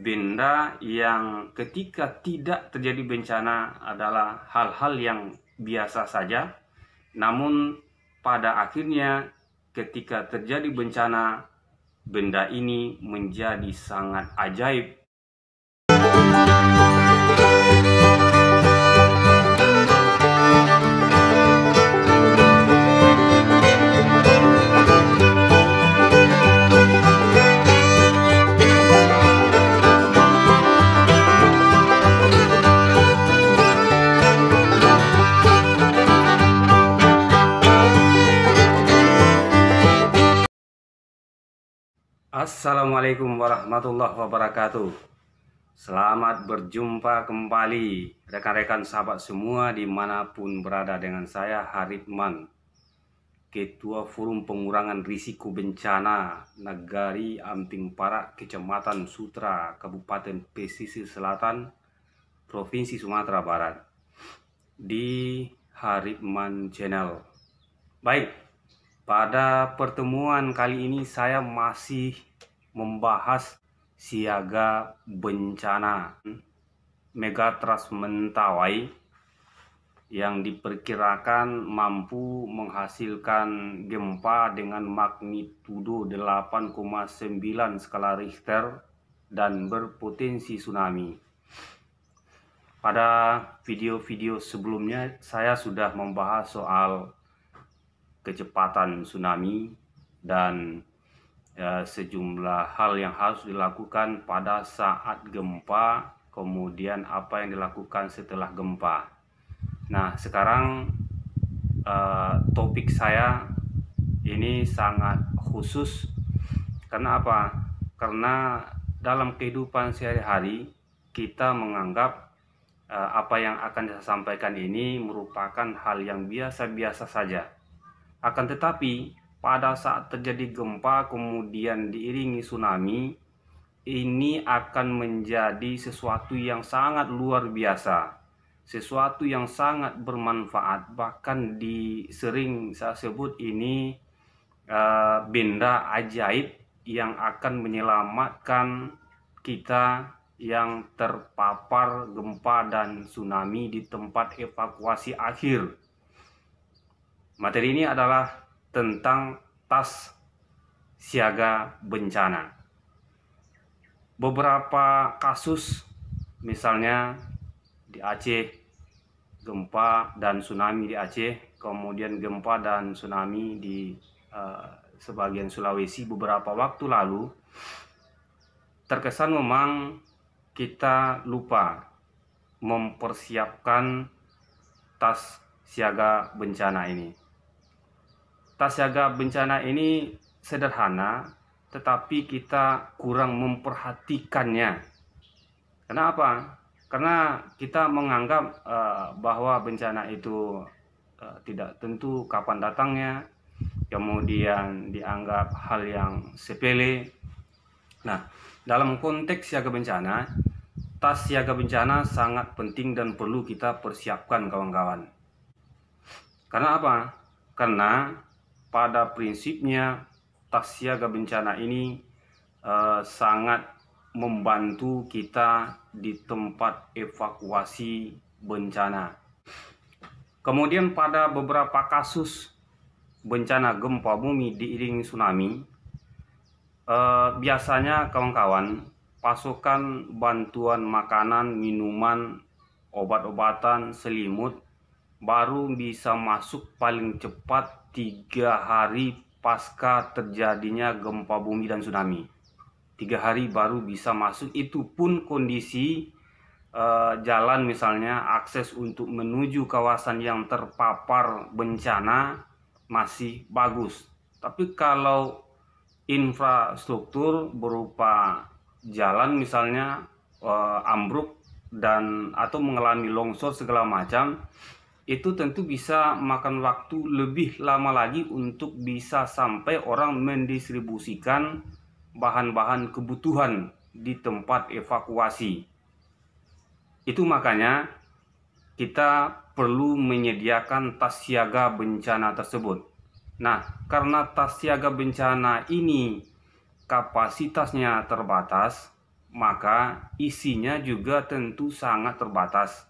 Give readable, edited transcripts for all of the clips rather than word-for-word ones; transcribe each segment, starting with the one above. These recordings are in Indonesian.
benda yang ketika tidak terjadi bencana adalah hal-hal yang biasa saja, namun pada akhirnya ketika terjadi bencana, benda ini menjadi sangat ajaib. Assalamualaikum warahmatullahi wabarakatuh. Selamat berjumpa kembali rekan-rekan sahabat semua dimanapun berada, dengan saya Haritman, Ketua Forum Pengurangan Risiko Bencana Nagari Amping Parak, Kecamatan Sutra, Kabupaten Pesisir Selatan, Provinsi Sumatera Barat, di Haritman Channel. Baik, pada pertemuan kali ini saya masih membahas siaga bencana Megatrust Mentawai yang diperkirakan mampu menghasilkan gempa dengan magnitudo 8,9 skala Richter dan berpotensi tsunami. Pada video-video sebelumnya saya sudah membahas soal kecepatan tsunami dan sejumlah hal yang harus dilakukan pada saat gempa, kemudian apa yang dilakukan setelah gempa. Nah, sekarang topik saya ini sangat khusus. Karena apa? Karena dalam kehidupan sehari-hari kita menganggap apa yang akan saya sampaikan ini merupakan hal yang biasa-biasa saja. Akan tetapi pada saat terjadi gempa kemudian diiringi tsunami, ini akan menjadi sesuatu yang sangat luar biasa, sesuatu yang sangat bermanfaat. Bahkan sering saya sebut ini benda ajaib yang akan menyelamatkan kita yang terpapar gempa dan tsunami di tempat evakuasi akhir. Materi ini adalah tentang tas siaga bencana. Beberapa kasus, misalnya di Aceh, gempa dan tsunami di Aceh, kemudian gempa dan tsunami di sebagian Sulawesi beberapa waktu lalu, terkesan memang kita lupa mempersiapkan tas siaga bencana ini. Tas siaga bencana ini sederhana, tetapi kita kurang memperhatikannya. Kenapa? Karena kita menganggap bahwa bencana itu tidak tentu kapan datangnya, kemudian dianggap hal yang sepele. Nah, dalam konteks siaga bencana, tas siaga bencana sangat penting dan perlu kita persiapkan, kawan-kawan. Karena apa? Karena pada prinsipnya tas siaga bencana ini sangat membantu kita di tempat evakuasi bencana. Kemudian pada beberapa kasus bencana gempa bumi diiringi tsunami, biasanya kawan-kawan pasokan bantuan makanan, minuman, obat-obatan, selimut baru bisa masuk paling cepat 3 hari pasca terjadinya gempa bumi dan tsunami. 3 hari baru bisa masuk, itu pun kondisi jalan misalnya akses untuk menuju kawasan yang terpapar bencana masih bagus. Tapi kalau infrastruktur berupa jalan misalnya ambruk dan atau mengalami longsor segala macam, itu tentu bisa makan waktu lebih lama lagi untuk bisa sampai orang mendistribusikan bahan-bahan kebutuhan di tempat evakuasi. Itu makanya kita perlu menyediakan tas siaga bencana tersebut. Nah, karena tas siaga bencana ini kapasitasnya terbatas, maka isinya juga tentu sangat terbatas.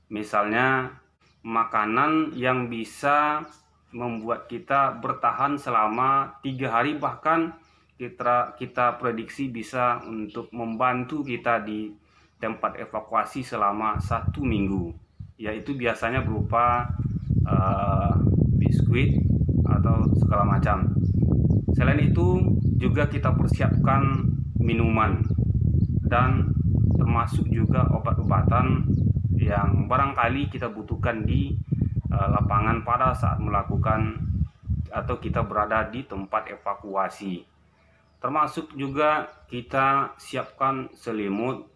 Misalnya makanan yang bisa membuat kita bertahan selama 3 hari, bahkan kita prediksi bisa untuk membantu kita di tempat evakuasi selama 1 minggu, yaitu biasanya berupa biskuit atau segala macam. Selain itu juga kita persiapkan minuman dan termasuk juga obat-obatan yang barangkali kita butuhkan di lapangan pada saat melakukan atau kita berada di tempat evakuasi. Termasuk juga kita siapkan selimut,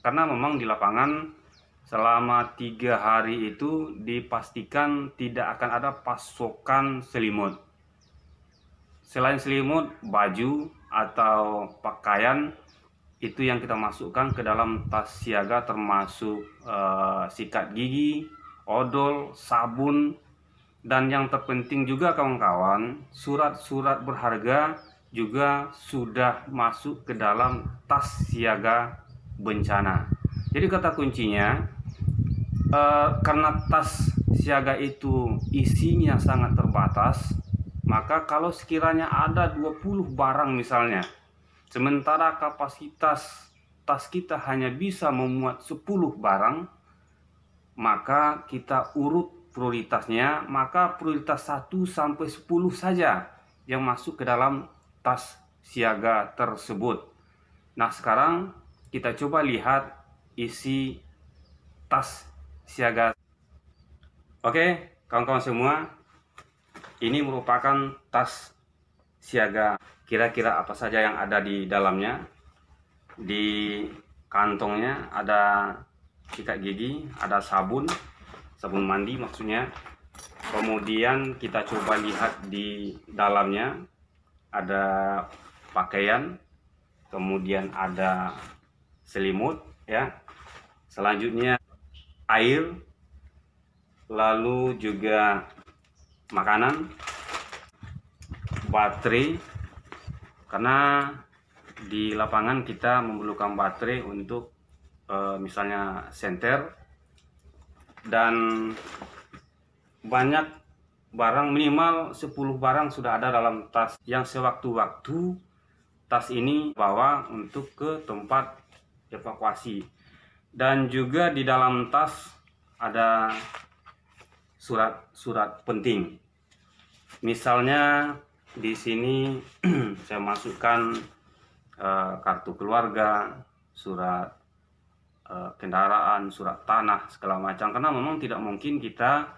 karena memang di lapangan selama 3 hari itu dipastikan tidak akan ada pasokan selimut. Selain selimut, baju atau pakaian itu yang kita masukkan ke dalam tas siaga, termasuk sikat gigi, odol, sabun, dan yang terpenting juga kawan-kawan, surat-surat berharga juga sudah masuk ke dalam tas siaga bencana. Jadi kata kuncinya, karena tas siaga itu isinya sangat terbatas, maka kalau sekiranya ada 20 barang misalnya, sementara kapasitas tas kita hanya bisa memuat 10 barang, maka kita urut prioritasnya, maka prioritas 1 sampai 10 saja yang masuk ke dalam tas siaga tersebut. Nah, sekarang kita coba lihat isi tas siaga. Oke, kawan-kawan semua, ini merupakan tas siaga. Kira-kira apa saja yang ada di dalamnya? Di kantongnya ada sikat gigi, ada sabun mandi maksudnya. Kemudian kita coba lihat di dalamnya ada pakaian, kemudian ada selimut ya. Selanjutnya air, lalu juga makanan, baterai, karena di lapangan kita memerlukan baterai untuk misalnya senter, dan banyak barang, minimal 10 barang sudah ada dalam tas yang sewaktu-waktu tas ini bawa untuk ke tempat evakuasi. Dan juga di dalam tas ada surat-surat penting. Misalnya di sini saya masukkan kartu keluarga, surat kendaraan, surat tanah, segala macam, karena memang tidak mungkin kita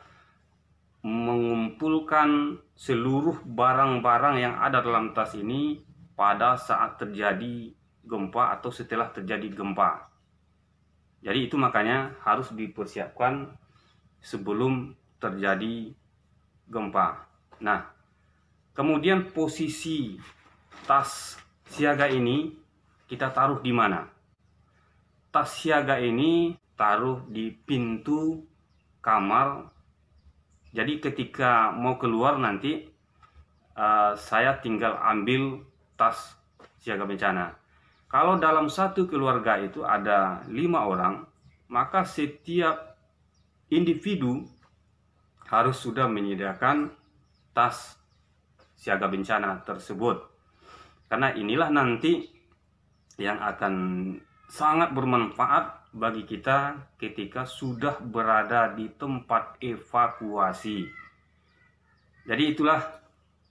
mengumpulkan seluruh barang-barang yang ada dalam tas ini pada saat terjadi gempa atau setelah terjadi gempa. Jadi itu makanya harus dipersiapkan sebelum terjadi gempa. Nah, kemudian posisi tas siaga ini kita taruh di mana? Tas siaga ini taruh di pintu kamar. Jadi ketika mau keluar nanti saya tinggal ambil tas siaga bencana. Kalau dalam satu keluarga itu ada 5 orang, maka setiap individu harus sudah menyediakan tas siaga bencana tersebut. Karena inilah nanti yang akan sangat bermanfaat bagi kita ketika sudah berada di tempat evakuasi. Jadi itulah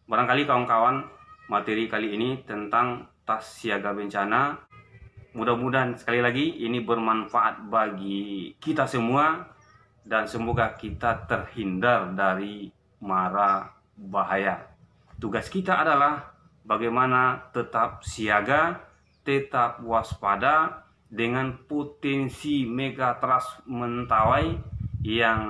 barangkali kawan-kawan materi kali ini tentang tas siaga bencana. Mudah-mudahan sekali lagi ini bermanfaat bagi kita semua dan semoga kita terhindar dari mara bahaya. Tugas kita adalah bagaimana tetap siaga, tetap waspada dengan potensi megatrust Mentawai yang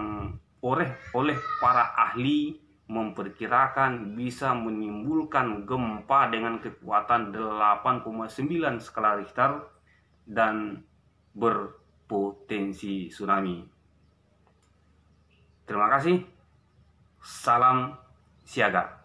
oleh para ahli memperkirakan bisa menimbulkan gempa dengan kekuatan 8,9 skala Richter dan berpotensi tsunami. Terima kasih. Salam siaga.